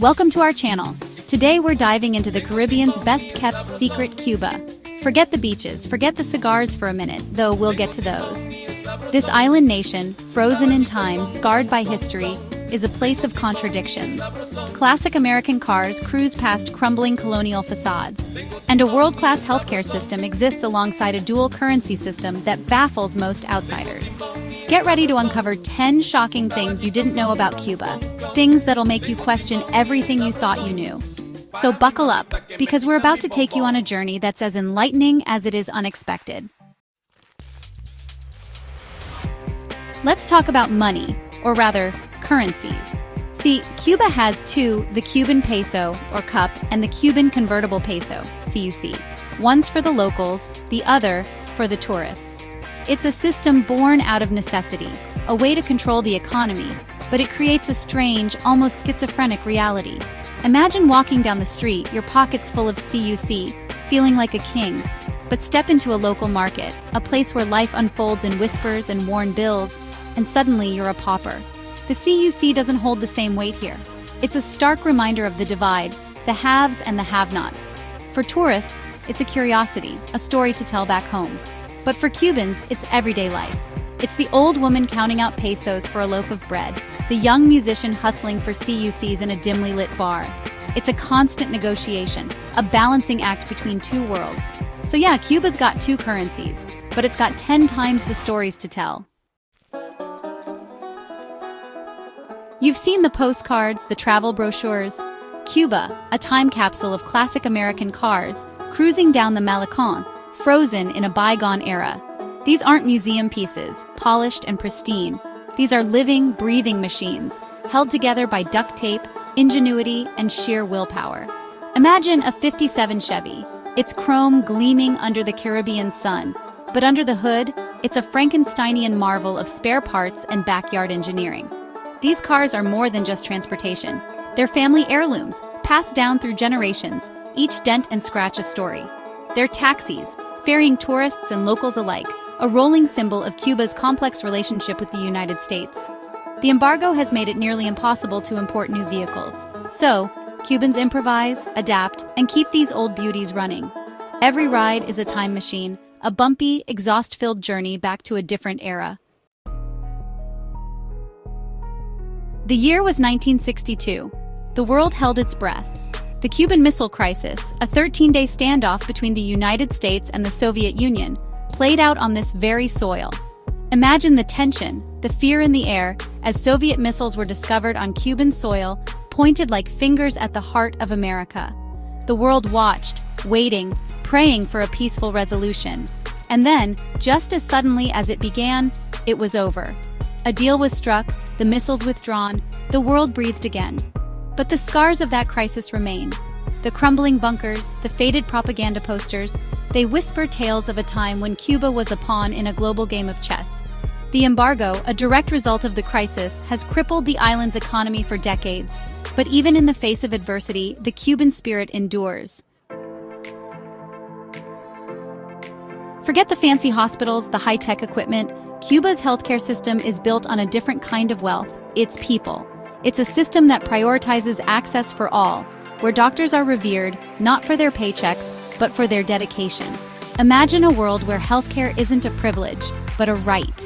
Welcome to our channel. Today we're diving into the Caribbean's best-kept secret, Cuba. Forget the beaches, forget the cigars for a minute, though we'll get to those. This island nation, frozen in time, scarred by history, is a place of contradictions. Classic American cars cruise past crumbling colonial facades, and a world-class healthcare system exists alongside a dual currency system that baffles most outsiders. Get ready to uncover 10 shocking things you didn't know about Cuba, things that'll make you question everything you thought you knew. So buckle up, because we're about to take you on a journey that's as enlightening as it is unexpected. Let's talk about money, or rather, currencies. See, Cuba has two, the Cuban peso, or cup, and the Cuban convertible peso, CUC. One's for the locals, the other for the tourists. It's a system born out of necessity, a way to control the economy, but it creates a strange, almost schizophrenic reality. Imagine walking down the street, your pockets full of CUC, feeling like a king. But step into a local market, a place where life unfolds in whispers and worn bills, and suddenly you're a pauper. The CUC doesn't hold the same weight here. It's a stark reminder of the divide, the haves and the have-nots. For tourists, it's a curiosity, a story to tell back home. But for Cubans, it's everyday life. It's the old woman counting out pesos for a loaf of bread, the young musician hustling for CUCs in a dimly lit bar. It's a constant negotiation, a balancing act between two worlds. So yeah, Cuba's got two currencies, but it's got 10 times the stories to tell. You've seen the postcards, the travel brochures. Cuba, a time capsule of classic American cars, cruising down the Malecón, frozen in a bygone era. These aren't museum pieces, polished and pristine. These are living, breathing machines, held together by duct tape, ingenuity, and sheer willpower. Imagine a '57 Chevy, its chrome gleaming under the Caribbean sun, but under the hood, it's a Frankensteinian marvel of spare parts and backyard engineering. These cars are more than just transportation. They're family heirlooms, passed down through generations, each dent and scratch a story. They're taxis, ferrying tourists and locals alike, a rolling symbol of Cuba's complex relationship with the United States. The embargo has made it nearly impossible to import new vehicles. So, Cubans improvise, adapt, and keep these old beauties running. Every ride is a time machine, a bumpy, exhaust-filled journey back to a different era. The year was 1962. The world held its breath. The Cuban Missile Crisis, a 13-day standoff between the United States and the Soviet Union, played out on this very soil. Imagine the tension, the fear in the air, as Soviet missiles were discovered on Cuban soil, pointed like fingers at the heart of America. The world watched, waiting, praying for a peaceful resolution. And then, just as suddenly as it began, it was over. A deal was struck, the missiles withdrawn, the world breathed again. But the scars of that crisis remain. The crumbling bunkers, the faded propaganda posters, they whisper tales of a time when Cuba was a pawn in a global game of chess. The embargo, a direct result of the crisis, has crippled the island's economy for decades. But even in the face of adversity, the Cuban spirit endures. Forget the fancy hospitals, the high-tech equipment. Cuba's healthcare system is built on a different kind of wealth. It's people. It's a system that prioritizes access for all, where doctors are revered, not for their paychecks, but for their dedication. Imagine a world where healthcare isn't a privilege, but a right.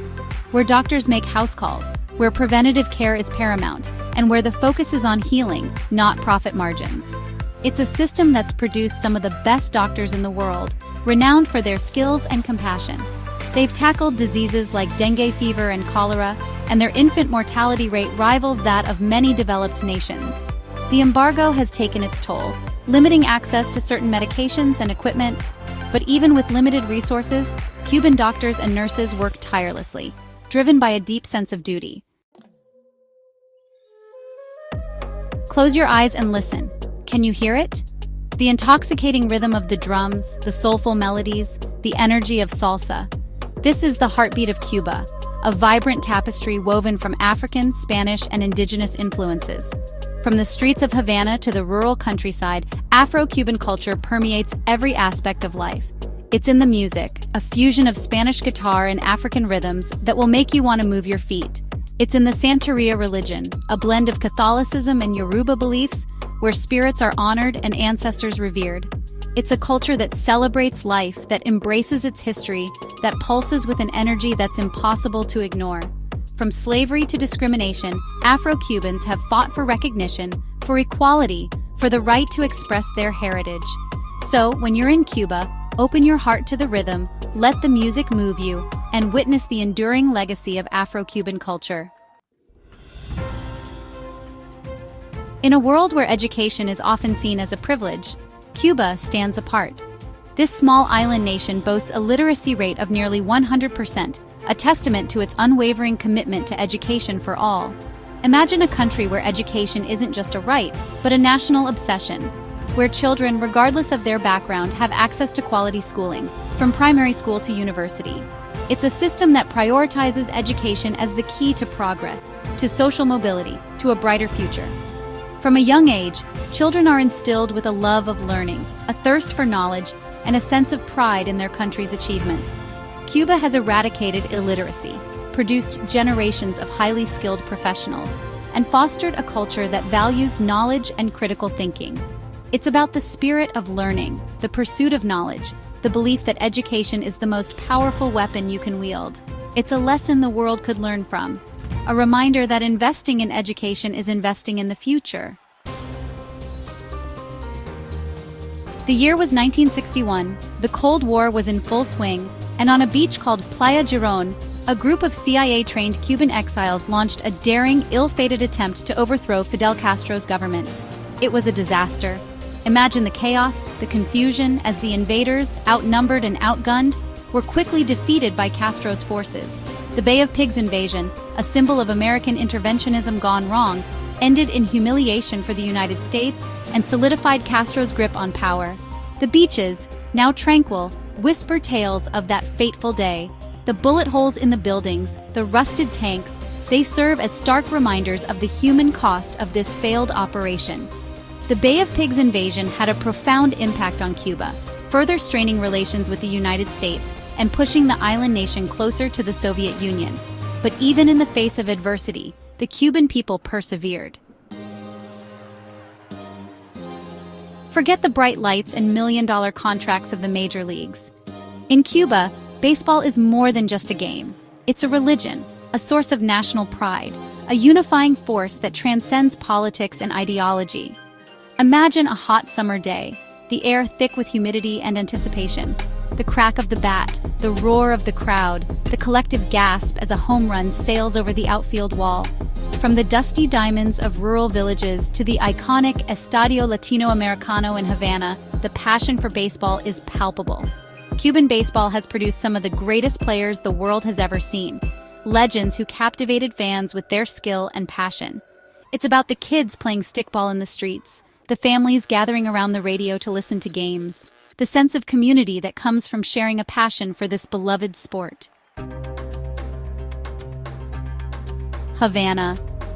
Where doctors make house calls, where preventative care is paramount, and where the focus is on healing, not profit margins. It's a system that's produced some of the best doctors in the world, renowned for their skills and compassion. They've tackled diseases like dengue fever and cholera, and their infant mortality rate rivals that of many developed nations. The embargo has taken its toll, limiting access to certain medications and equipment, but even with limited resources, Cuban doctors and nurses work tirelessly, driven by a deep sense of duty. Close your eyes and listen. Can you hear it? The intoxicating rhythm of the drums, the soulful melodies, the energy of salsa. This is the heartbeat of Cuba, a vibrant tapestry woven from African, Spanish, and indigenous influences. From the streets of Havana to the rural countryside, Afro-Cuban culture permeates every aspect of life. It's in the music, a fusion of Spanish guitar and African rhythms that will make you want to move your feet. It's in the Santeria religion, a blend of Catholicism and Yoruba beliefs, where spirits are honored and ancestors revered. It's a culture that celebrates life, that embraces its history, that pulses with an energy that's impossible to ignore. From slavery to discrimination, Afro-Cubans have fought for recognition, for equality, for the right to express their heritage. So, when you're in Cuba, open your heart to the rhythm, let the music move you, and witness the enduring legacy of Afro-Cuban culture. In a world where education is often seen as a privilege, Cuba stands apart. This small island nation boasts a literacy rate of nearly 100%, a testament to its unwavering commitment to education for all. Imagine a country where education isn't just a right, but a national obsession, where children, regardless of their background, have access to quality schooling, from primary school to university. It's a system that prioritizes education as the key to progress, to social mobility, to a brighter future. From a young age, children are instilled with a love of learning, a thirst for knowledge, and a sense of pride in their country's achievements. Cuba has eradicated illiteracy, produced generations of highly skilled professionals, and fostered a culture that values knowledge and critical thinking. It's about the spirit of learning, the pursuit of knowledge, the belief that education is the most powerful weapon you can wield. It's a lesson the world could learn from, a reminder that investing in education is investing in the future. The year was 1961, the Cold War was in full swing, and on a beach called Playa Girón, a group of CIA-trained Cuban exiles launched a daring, ill-fated attempt to overthrow Fidel Castro's government. It was a disaster. Imagine the chaos, the confusion, as the invaders, outnumbered and outgunned, were quickly defeated by Castro's forces. The Bay of Pigs invasion, a symbol of American interventionism gone wrong, ended in humiliation for the United States and solidified Castro's grip on power. The beaches, now tranquil, whisper tales of that fateful day. The bullet holes in the buildings, the rusted tanks, they serve as stark reminders of the human cost of this failed operation. The Bay of Pigs invasion had a profound impact on Cuba, further straining relations with the United States and pushing the island nation closer to the Soviet Union. But even in the face of adversity, the Cuban people persevered. Forget the bright lights and million-dollar contracts of the major leagues. In Cuba, baseball is more than just a game. It's a religion, a source of national pride, a unifying force that transcends politics and ideology. Imagine a hot summer day, the air thick with humidity and anticipation. The crack of the bat, the roar of the crowd, the collective gasp as a home run sails over the outfield wall. From the dusty diamonds of rural villages to the iconic Estadio Latinoamericano in Havana, the passion for baseball is palpable. Cuban baseball has produced some of the greatest players the world has ever seen, legends who captivated fans with their skill and passion. It's about the kids playing stickball in the streets, the families gathering around the radio to listen to games, the sense of community that comes from sharing a passion for this beloved sport. Havana,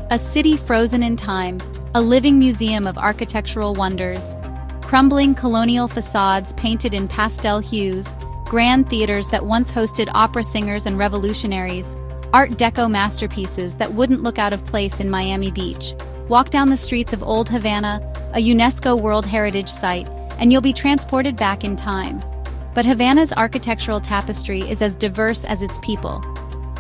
a city frozen in time, a living museum of architectural wonders. Crumbling colonial facades painted in pastel hues, grand theaters that once hosted opera singers and revolutionaries, Art Deco masterpieces that wouldn't look out of place in Miami Beach. Walk down the streets of Old Havana, a UNESCO World Heritage Site, and you'll be transported back in time. But Havana's architectural tapestry is as diverse as its people.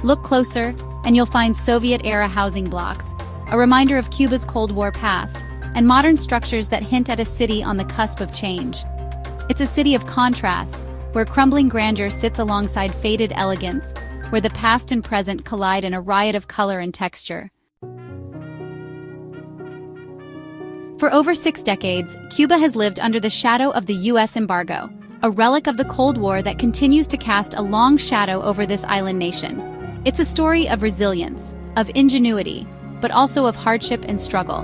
Look closer, and you'll find Soviet-era housing blocks, a reminder of Cuba's Cold War past, and modern structures that hint at a city on the cusp of change. It's a city of contrasts, where crumbling grandeur sits alongside faded elegance, where the past and present collide in a riot of color and texture. For over 6 decades, Cuba has lived under the shadow of the U.S. embargo, a relic of the Cold War that continues to cast a long shadow over this island nation. It's a story of resilience, of ingenuity, but also of hardship and struggle.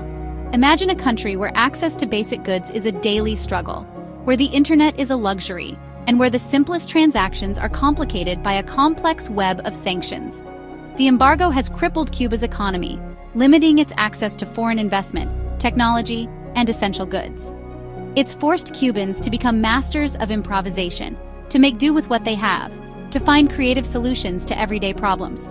Imagine a country where access to basic goods is a daily struggle, where the internet is a luxury, and where the simplest transactions are complicated by a complex web of sanctions. The embargo has crippled Cuba's economy, limiting its access to foreign investment, technology, and essential goods. It's forced Cubans to become masters of improvisation, to make do with what they have, to find creative solutions to everyday problems.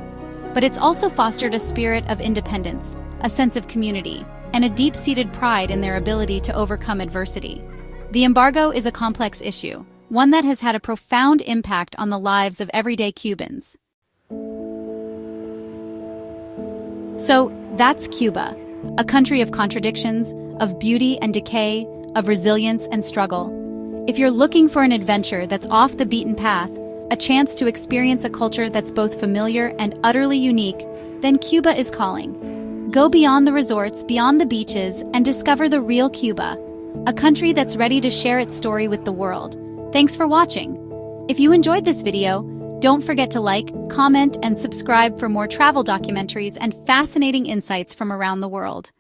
But it's also fostered a spirit of independence, a sense of community, and a deep-seated pride in their ability to overcome adversity. The embargo is a complex issue, one that has had a profound impact on the lives of everyday Cubans. So, that's Cuba, a country of contradictions, of beauty and decay, of resilience and struggle. If you're looking for an adventure that's off the beaten path, a chance to experience a culture that's both familiar and utterly unique, then Cuba is calling. Go beyond the resorts, beyond the beaches, and discover the real Cuba, a country that's ready to share its story with the world. Thanks for watching. If you enjoyed this video, don't forget to like, comment, and subscribe for more travel documentaries and fascinating insights from around the world.